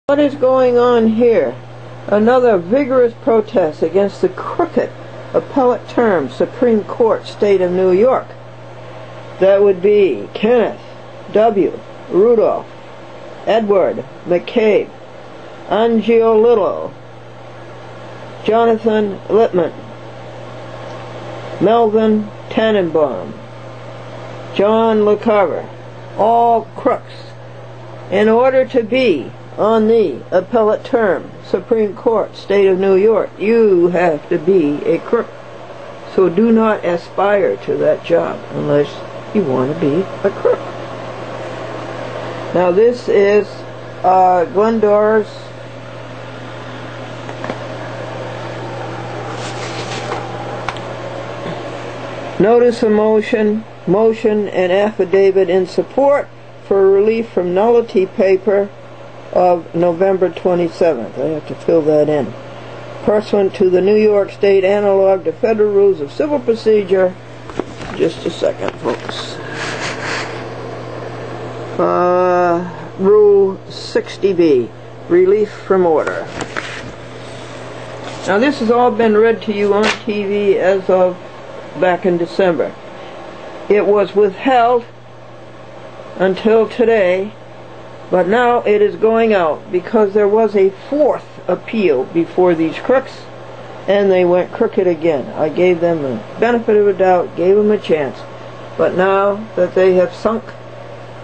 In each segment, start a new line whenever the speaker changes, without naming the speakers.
What is going on here? Another vigorous protest against the crooked Appellate Term Supreme Court, State of New York. That would be Kenneth W. Rudolph, Edward McCabe, Angelo Little, Jonathan Lippman, Melvin Tannenbaum, John LeCarver, all crooks. In order to be on the Appellate Term Supreme Court, State of New York, you have to be a crook. So do not aspire to that job unless you want to be a crook. Now this is Glendora's notice of motion and affidavit in support for relief from nullity paper of November 27th. I have to fill that in. Pursuant to the New York State analog to Federal Rules of Civil Procedure. Just a second, folks. Rule 60B, relief from order. Now this has all been read to you on TV as of back in December. It was withheld until today, but now it is going out because there was a fourth appeal before these crooks, and they went crooked again. I gave them the benefit of the doubt, gave them a chance, but now that they have sunk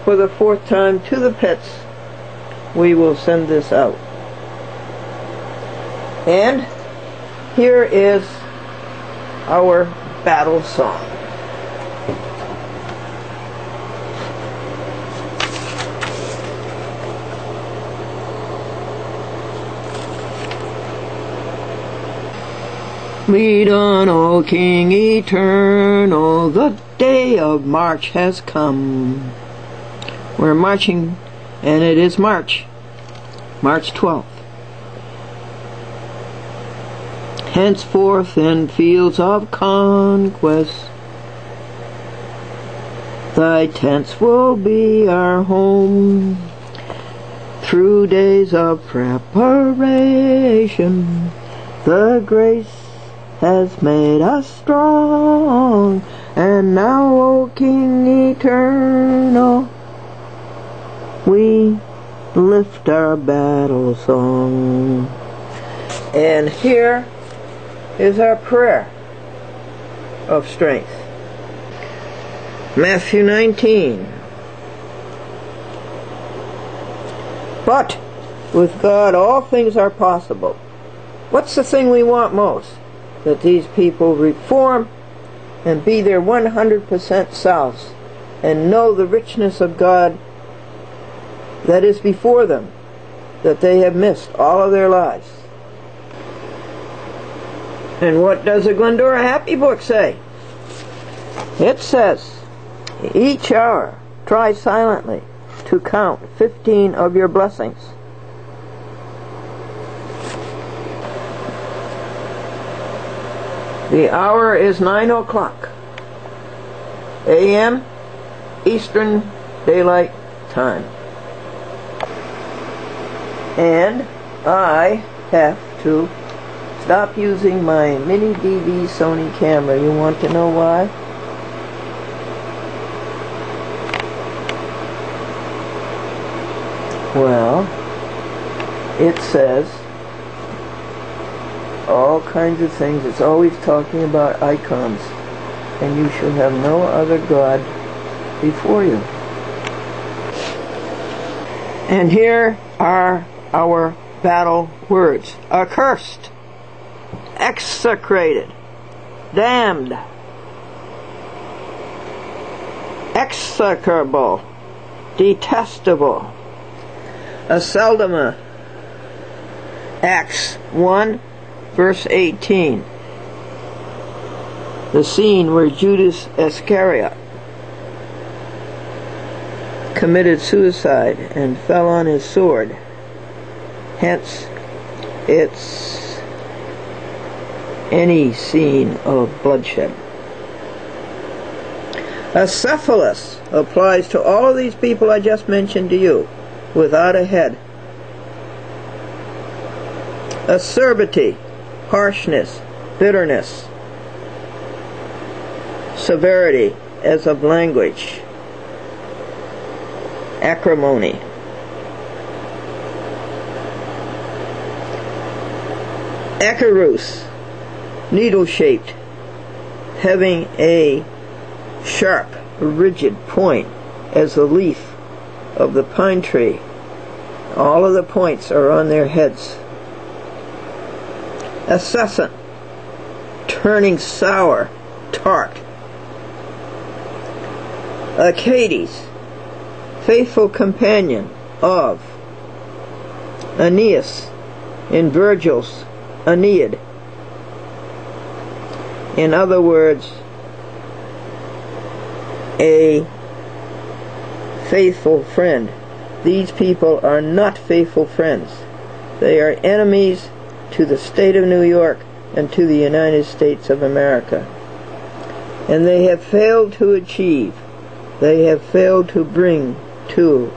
for the fourth time to the pits, we will send this out. And here is our battle song. Lead on, O King eternal, the day of March has come. We're marching, and it is March 12th. Henceforth in fields of conquest, thy tents will be our home. Through days of preparation, the grace has made us strong, and now, O King eternal, we lift our battle song. And here is our prayer of strength. Matthew 19. But with God all things are possible. What's the thing we want most? That these people reform and be their 100% selves and know the richness of God that is before them, that they have missed all of their lives. And what does the Glendora Happy Book say? It says, each hour try silently to count 15 of your blessings. The hour is 9 o'clock a.m. Eastern Daylight Time. And I have to stop using my mini DV Sony camera. You want to know why? Well, it says all kinds of things. It's always talking about icons. And you shall have no other God before you. And here are our battle words. Accursed, execrated, damned, execrable, detestable. Aceldama, Acts 1 verse 18. The scene where Judas Iscariot committed suicide and fell on his sword. Hence, it's any scene of bloodshed. Acephalus applies to all of these people I just mentioned to you, without a head. Acerbity, harshness, bitterness. Severity, as of language. Acrimony. Acarus, needle-shaped, having a sharp, rigid point as the leaf of the pine tree. All of the points are on their heads. Assessant, turning sour, tart. Achates, faithful companion of. Aeneas, in Virgil's Aeneid. In other words, a faithful friend. These people are not faithful friends. They are enemies to the state of New York and to the United States of America. And they have failed to achieve, they have failed to bring to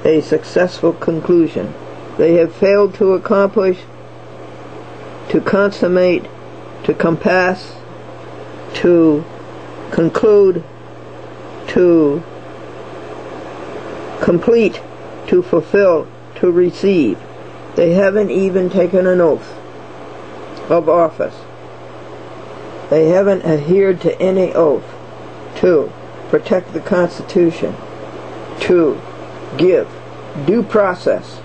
a successful conclusion. They have failed to accomplish, to consummate, to compass, to conclude, to complete, to fulfill, to receive. They haven't even taken an oath of office. They haven't adhered to any oath to protect the Constitution, to give due process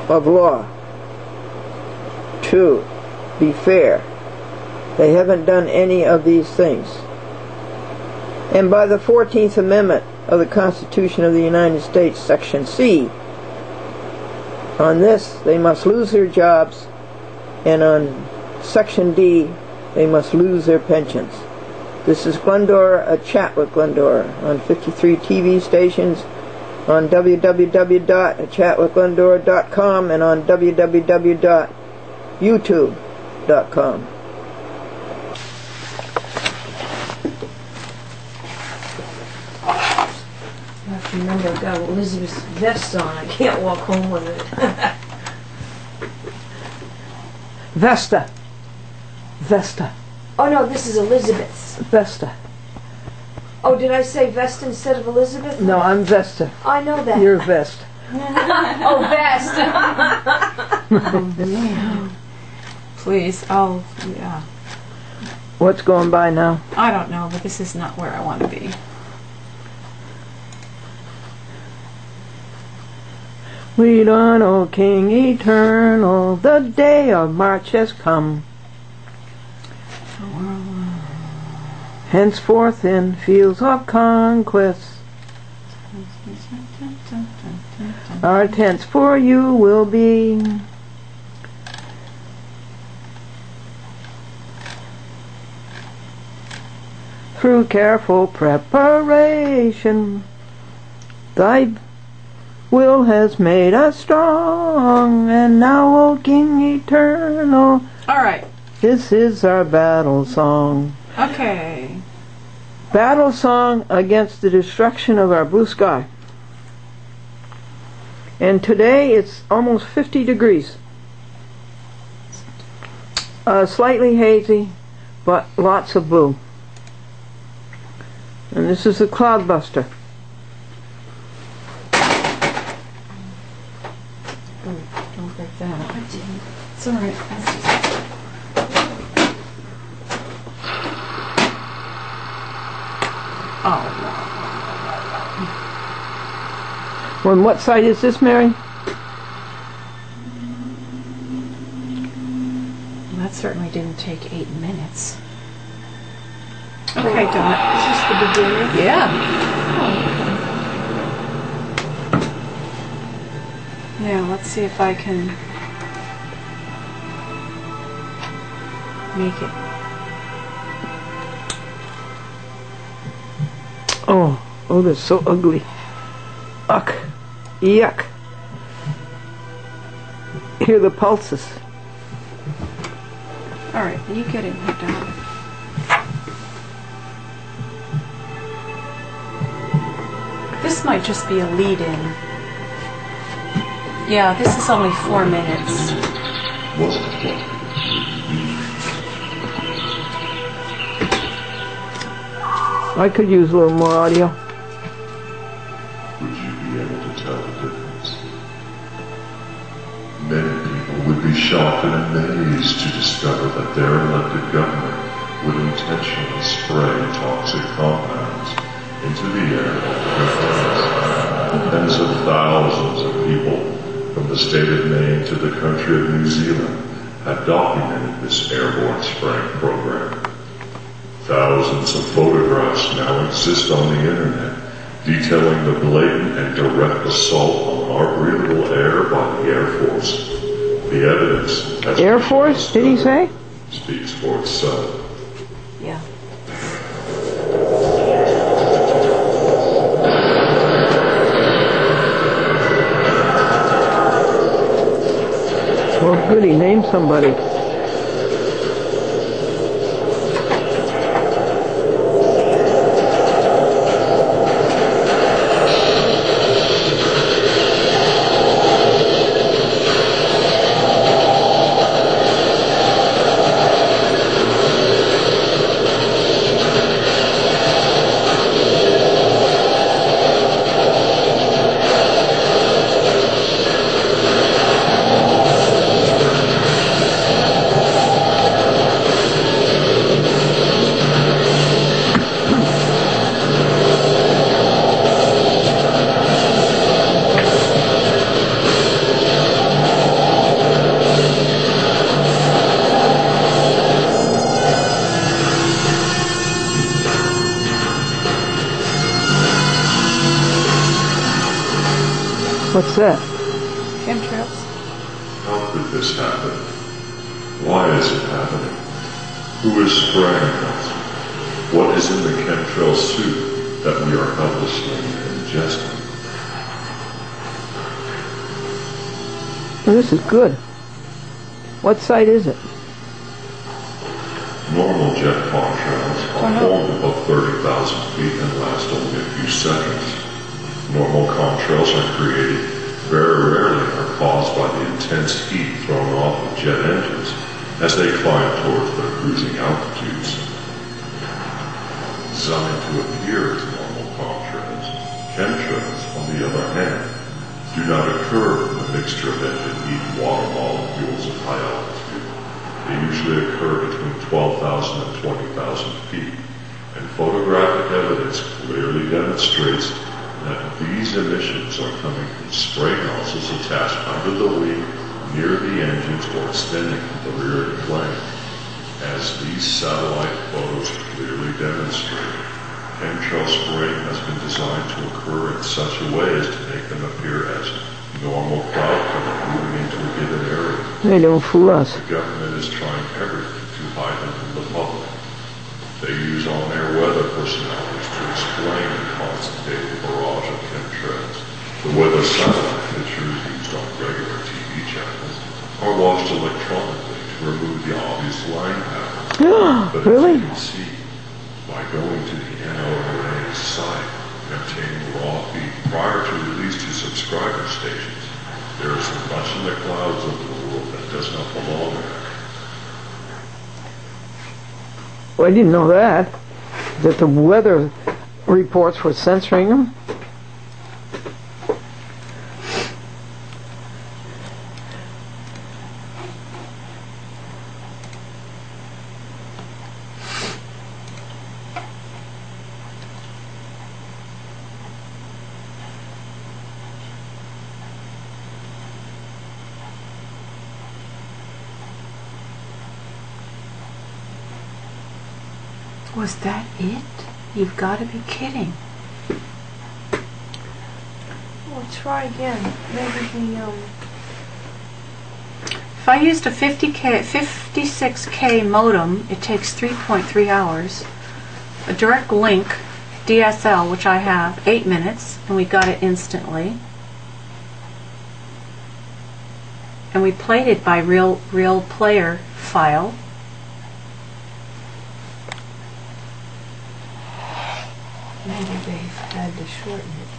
of law, to be fair. They haven't done any of these things. And by the 14th Amendment of the Constitution of the United States, Section C, on this they must lose their jobs, and on Section D they must lose their pensions. This is Glendora, a chat with Glendora, on 53 TV stations, on www.chatwithglendora.com, and on www.youtube.com.
I have to remember I've got Elizabeth's vest on. I can't walk home with it.
Vesta. Vesta.
Oh no, this is Elizabeth's.
Vesta.
Oh, did I say vest instead of Elizabeth?
No, I'm Vesta.
I know that.
You're Vest.
Oh, vest.
Please, yeah.
What's going by now?
I don't know, but this is not where I want to be.
Lead on, O King eternal, the day of March has come. Henceforth in fields of conquest, our tents for you will be. Through careful preparation, thy will has made us strong, and now, O King eternal,
All right.
this is our battle song.
Okay.
Battle song against the destruction of our blue sky. And today it's almost 50 degrees. Slightly hazy, but lots of blue. And this is a cloudbuster.
Don't break that. I didn't. It's all right. That's just... Oh.
Well, and what side is this, Mary?
That certainly didn't take 8 minutes. Okay, Dot.
Is this the beginning?
Yeah. Yeah, let's see if I can make it.
Oh, that's so ugly. Uck. Yuck. Hear the pulses.
All right, you get in here, Dot. This might just be a lead-in. Yeah, this is only 4 minutes.
I could use a little more audio.
Would you be able to tell the difference? Many people would be shocked and amazed to discover that their elected government would intentionally spray toxic compounds into the air of their place. Tens of thousands of people from the state of Maine to the country of New Zealand have documented this airborne spraying program. Thousands of photographs now exist on the internet detailing the blatant and direct assault on our breathable air by the Air Force. The evidence...
Air Force, did he say?
...speaks for itself.
Yeah.
Well, good, he named somebody. What's that?
Chemtrails.
How could this happen? Why is it happening? Who is spraying us? What is in the chemtrail soup that we are helplessly ingesting?
Well, this is good. What site is it?
Normal jet contrails are formed above 30,000 feet and last only a few seconds. Normal contrails are created very rarely and are caused by the intense heat thrown off of jet engines as they climb towards their cruising altitudes. Designed to appear as normal contrails, chemtrails, on the other hand, do not occur in a mixture of engine heat and water molecules at high altitude. They usually occur between 12,000 and 20,000 feet, and photographic evidence clearly demonstrates that these emissions are coming from spray nozzles attached under the wing near the engines or extending from the rear of the plane. As these satellite photos clearly demonstrate, chemtrail spraying has been designed to occur in such a way as to make them appear as normal cloud cover moving into a given area.
They don't fool us.
The government is trying everything to hide them from the public. They use on-air weather personalities to explain and concentrate the barrage of chemtrails. The weather satellite pictures used on regular TV channels are watched electronically to remove the obvious line patterns. But
Really?
as you can see, by going to the NOAA site and obtaining raw feed prior to release to subscriber stations, there is much in the clouds of the world that does not belong there.
Well, I didn't know that the weather reports were censoring them.
Was that it? You've got to be kidding.
We'll try again. Maybe the
If I used a 56K modem, it takes 3.3 hours. A direct link DSL, which I have, 8 minutes, and we got it instantly. And we played it by real player file.
maybe they had to shorten it.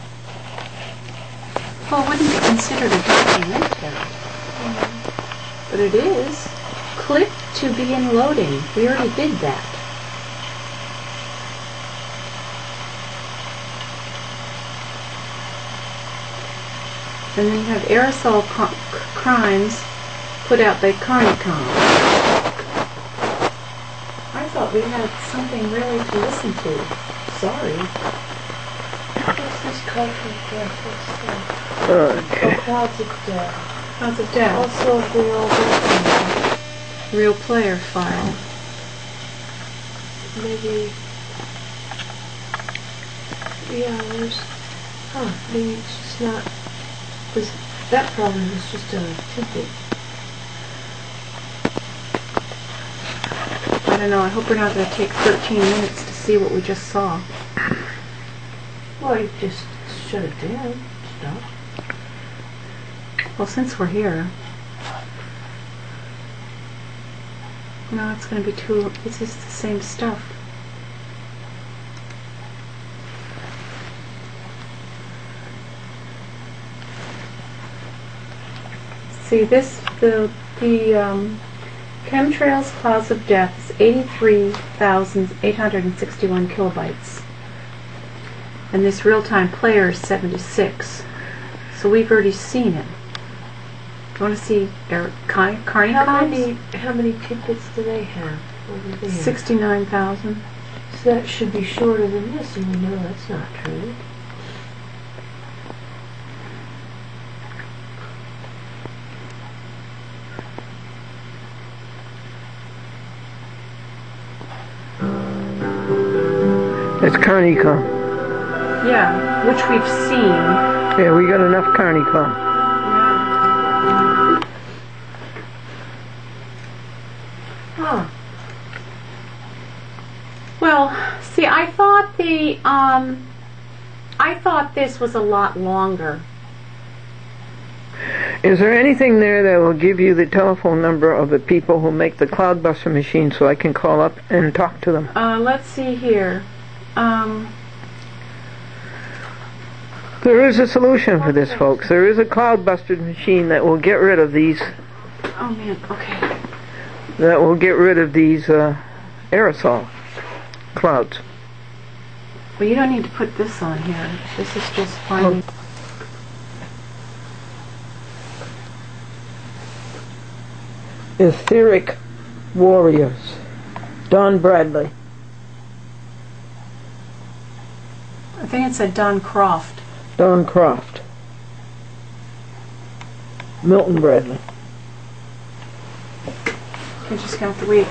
Well, it wouldn't be considered a documentary. But it is. Click to begin loading. We already did that. And then you have aerosol crimes put out by Carnicom. I thought we had something really to listen to. Sorry.
What's this called for death? What's that?
Okay.
Oh, Clouds of Death.
How's it down?
Also, if we all go
Real player file.
maybe 3 hours. Huh, maybe it's just not, because that probably was just a tidbit.
I don't know. I hope we're not going to take 13 minutes to see what we just saw.
Well, you just shut it down. Stop.
Well, since we're here. No, it's going to be too... It's just the same stuff. See, the chemtrails cause of death is 83,861 kilobytes. And this real-time player is 76. So we've already seen it. Do you want to see Carney
How many tidbits do they have over there?
69,000.
So that should be shorter than this, and we know that's not true.
It's Carnicom.
Yeah, which we've seen.
Yeah, we got enough Carnicom.
Huh.
Well, see, I thought this was a lot longer.
Is there anything there that will give you the telephone number of the people who make the Cloudbuster machine so I can call up and talk to them?
Let's see here.
There is a solution for this, folks. There is a Cloudbuster machine that will get rid of these.
Oh man, okay.
That will get rid of these aerosol clouds.
Well, you don't need to put this on here. This is just finding.
Etheric Warriors. Don Bradley.
I think it said Don Croft.
Don Croft. Milton Bradley.
You just count the week.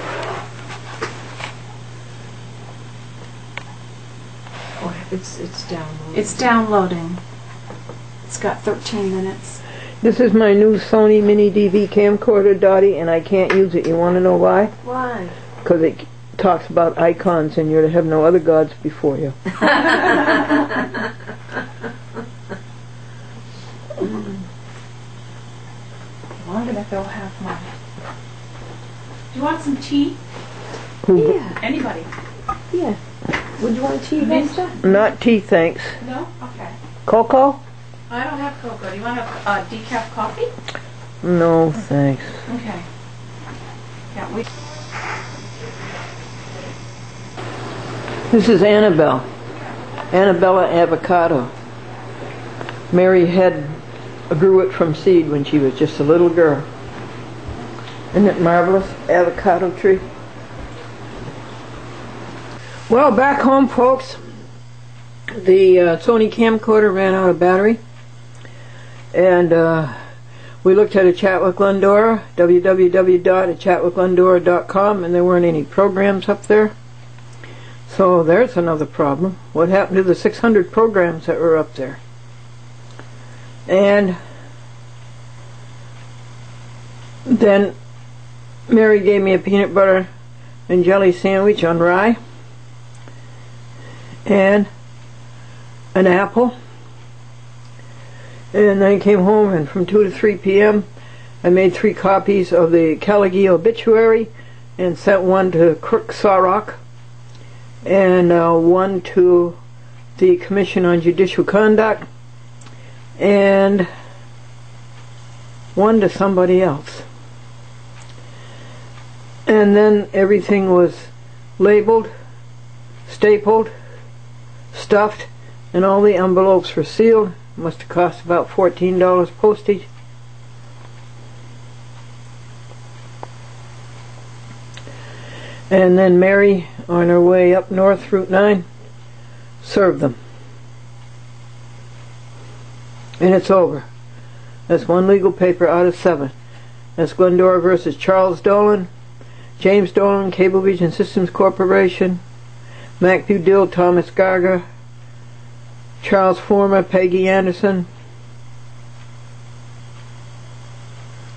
Oh, it's downloading.
It's downloading. It's got 13 minutes.
This is my new Sony Mini DV camcorder, Dottie, and I can't use it. You want to know why?
Why?
Because it talks about icons and you're to have no other gods before you.
Well, I'm going to go have mine. Do you want some tea?
Yeah.
Anybody?
Yeah. Would you want tea, Vesta?
Not tea, thanks.
No? Okay.
Cocoa?
I don't have cocoa. Do you want to have decaf coffee?
No, thanks.
Okay. Yeah, we...
This is Annabelle. Annabella avocado. Mary grew it from seed when she was just a little girl. Isn't it marvelous? Avocado tree. Well, back home, folks, the Sony camcorder ran out of battery, and we looked at a chat with Glendora, www.achatwithglendora.com, and there weren't any programs up there. So there's another problem. What happened to the 600 programs that were up there? And then Mary gave me a peanut butter and jelly sandwich on rye and an apple. And then I came home, and from 2 to 3 p.m. I made 3 copies of the Caligari obituary and sent one to Crook Sarok and one to the Commission on Judicial Conduct. and one to somebody else. And then everything was labeled, stapled, stuffed, and all the envelopes were sealed. Must have cost about $14 postage. And then Mary, on her way up north Route 9, served them. And it's over. That's one legal paper out of 7. That's Glendora versus Charles Dolan, James Dolan, Cablevision Systems Corporation, Mac Budill, Thomas Garger, Charles Former, Peggy Anderson,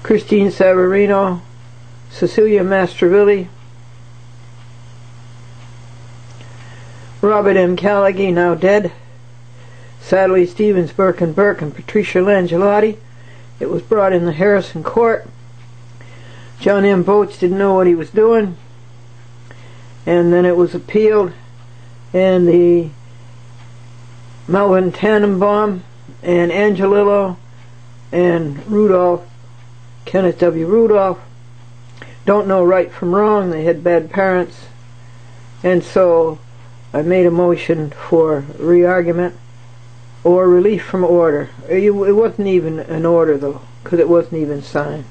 Christine Savarino, Cecilia Mastrovilli, Robert M. Callaghy, now dead, Sadly Stevens, Burke and Patricia Langelotti. It was brought in the Harrison court. John M. Boats didn't know what he was doing, and then it was appealed, and the Melvin Tannenbaum and Angelillo and Rudolph, Kenneth W. Rudolph, don't know right from wrong. They had bad parents, and so I made a motion for re-argument or relief from order. It wasn't even an order, though, because it wasn't even signed.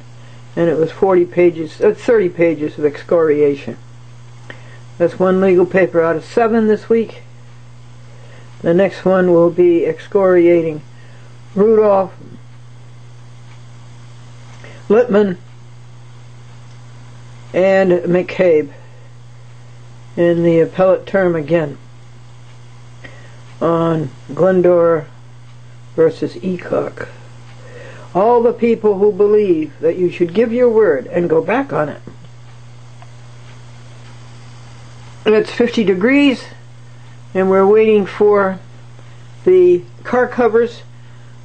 And it was 30 pages of excoriation. That's one legal paper out of 7 this week. The next one will be excoriating Rudolph, Littman, and McCabe in the appellate term again on Glendora versus Ecock. All the people who believe that you should give your word and go back on it. And it's 50 degrees, and we're waiting for the car covers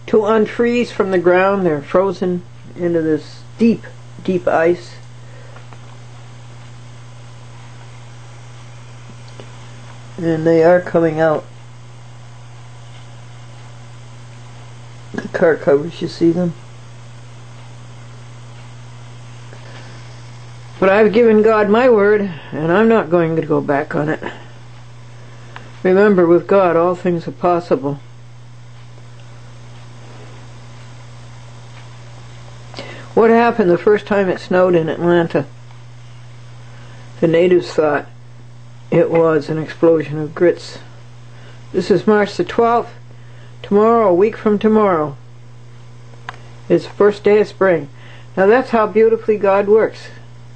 to unfreeze from the ground. They're frozen into this deep, deep ice. And they are coming out. The car covers, you see them? But I've given God my word, and I'm not going to go back on it. Remember, with God, all things are possible. What happened the first time it snowed in Atlanta? The natives thought it was an explosion of grits. This is March the 12th. Tomorrow, a week from tomorrow, is the first day of spring. Now that's how beautifully God works.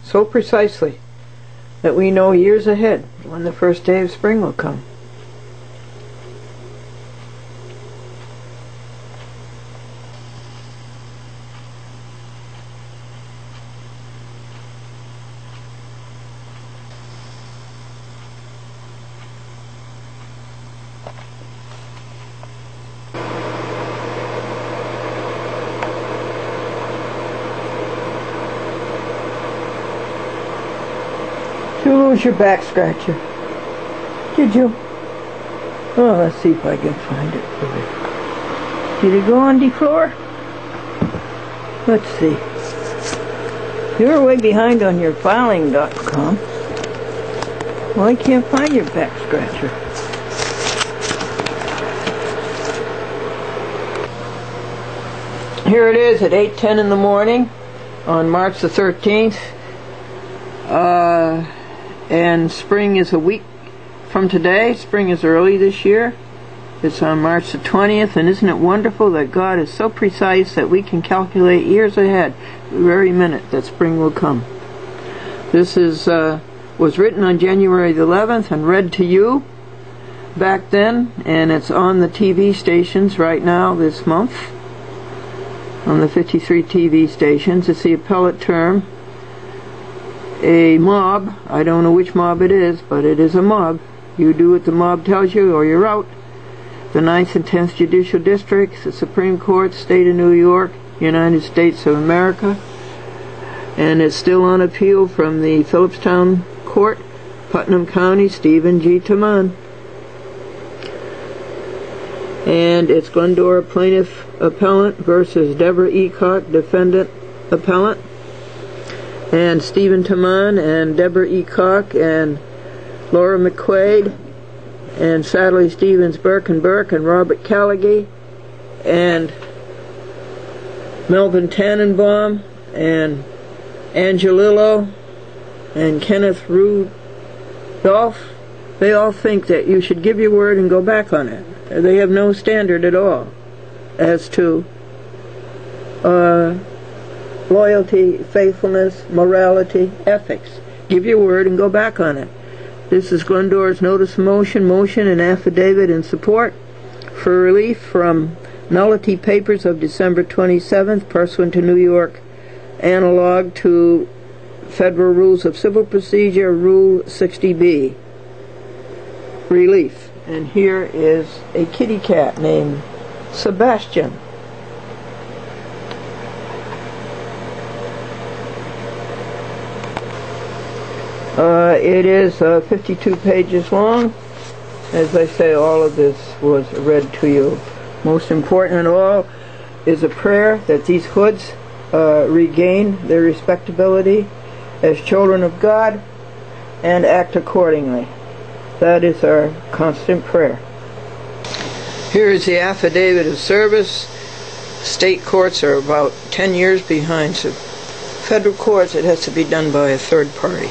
So precisely that we know years ahead when the first day of spring will come. You lose your back scratcher. Did you? Oh, let's see if I can find it for you. Did it go on the floor? Let's see. You're way behind on your filing.com. Well, I can't find your back scratcher. Here it is at 8:10 in the morning on March the 13th. And spring is a week from today. Spring is early this year. It's on March the 20th, and isn't it wonderful that God is so precise that we can calculate years ahead, the very minute that spring will come. This is was written on January the 11th and read to you back then, and it's on the TV stations right now this month, on the 53 TV stations. It's the Appellate Term. A mob, I don't know which mob it is, but it is a mob. You do what the mob tells you or you're out. The 9th and 10th Judicial Districts, the Supreme Court, State of New York, United States of America. And it's still on appeal from the Phillipstown Court, Putnam County, Stephen G. Taman. And it's Glendora plaintiff appellant versus Deborah Eacock, defendant appellant. And Stephen Taman and Deborah Eacock and Laura McQuaid and Sadly Stevens Burke and Robert Callaghy and Melvin Tannenbaum and Angelillo and Kenneth Rudolph. They all think that you should give your word and go back on it. They have no standard at all as to loyalty, faithfulness, morality, ethics. Give your word and go back on it. This is Glendora's notice of motion, and affidavit in support for relief from nullity papers of December 27th, pursuant to New York analog to Federal Rules of Civil Procedure, Rule 60B. Relief. And here is a kitty cat named Sebastian. It is 52 pages long. As I say, all of this was read to you. Most important of all is a prayer that these hoods regain their respectability as children of God and act accordingly. That is our constant prayer. Here is the affidavit of service. State courts are about 10 years behind, so federal courts, it has to be done by a third party.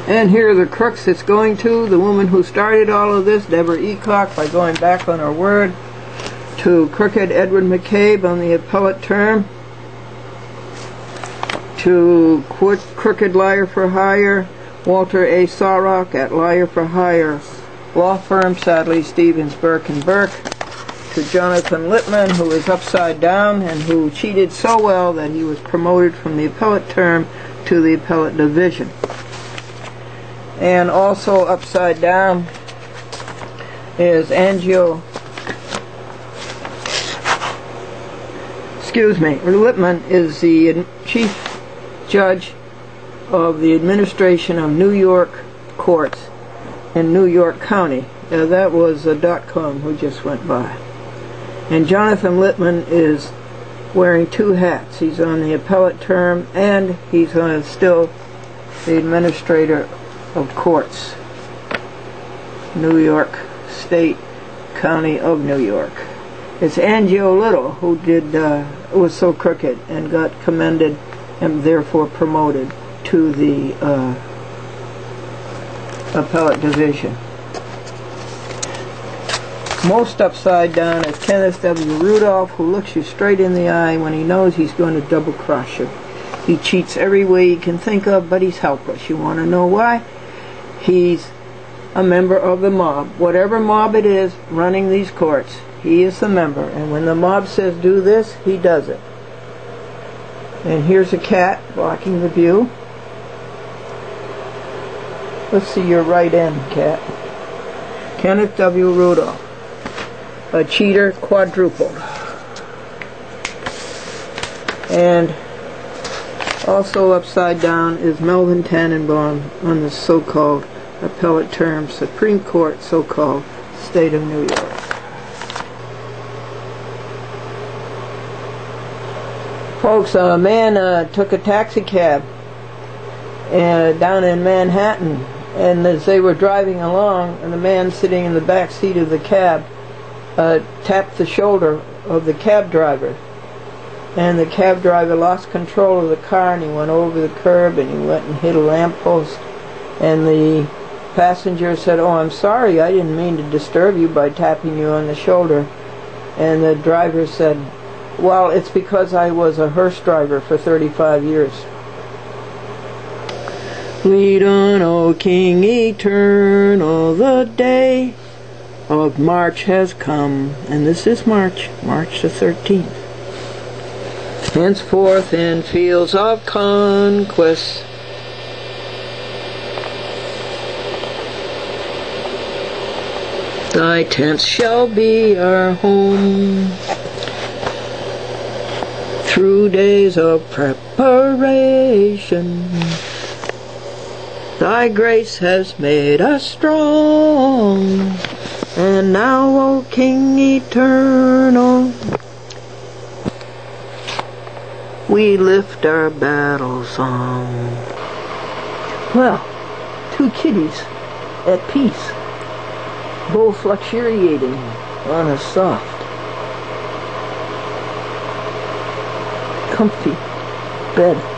And here are the crooks it's going to. The woman who started all of this, Deborah Eacock, by going back on her word, to crooked Edward McCabe on the appellate term, to crooked liar for hire, Walter A. Sarrock at liar for hire law firm, Sadly Stevens Burke and Burke, to Jonathan Littman, who is upside down and who cheated so well that he was promoted from the appellate term to the appellate division. And also upside down is Littman is the chief judge of the administration of New York courts in New York County. That was .com who just went by. And Jonathan Littman is wearing two hats. He's on the appellate term and he's still the administrator of courts, New York State, County of New York. It's Angio Little who was so crooked and got commended and therefore promoted to the appellate division. Most upside down is Kenneth W. Rudolph, who looks you straight in the eye when he knows he's going to double cross you. He cheats every way he can think of, but he's helpless. You want to know why? He's a member of the mob. Whatever mob it is running these courts, he is the member. And when the mob says do this, he does it. And here's a cat blocking the view. Let's see your right end, cat. Kenneth W. Rudolph. A cheater quadrupled. And also upside down is Melvin Tannenbaum on the so-called appellate term, Supreme Court, so-called State of New York. Folks, a man took a taxi cab down in Manhattan, and as they were driving along, and the man sitting in the back seat of the cab tapped the shoulder of the cab driver. And the cab driver lost control of the car and he went over the curb and he went and hit a lamppost. And the passenger said, "Oh, I'm sorry, I didn't mean to disturb you by tapping you on the shoulder." And the driver said, "Well, it's because I was a hearse driver for 35 years. Lead on, O King eternal, the day of March has come. And this is March the 13th. Henceforth in fields of conquest thy tents shall be our home. Through days of preparation Thy grace has made us strong, and now, O King eternal, we lift our battle song. Well, two kitties at peace, both luxuriating on a soft, comfy bed.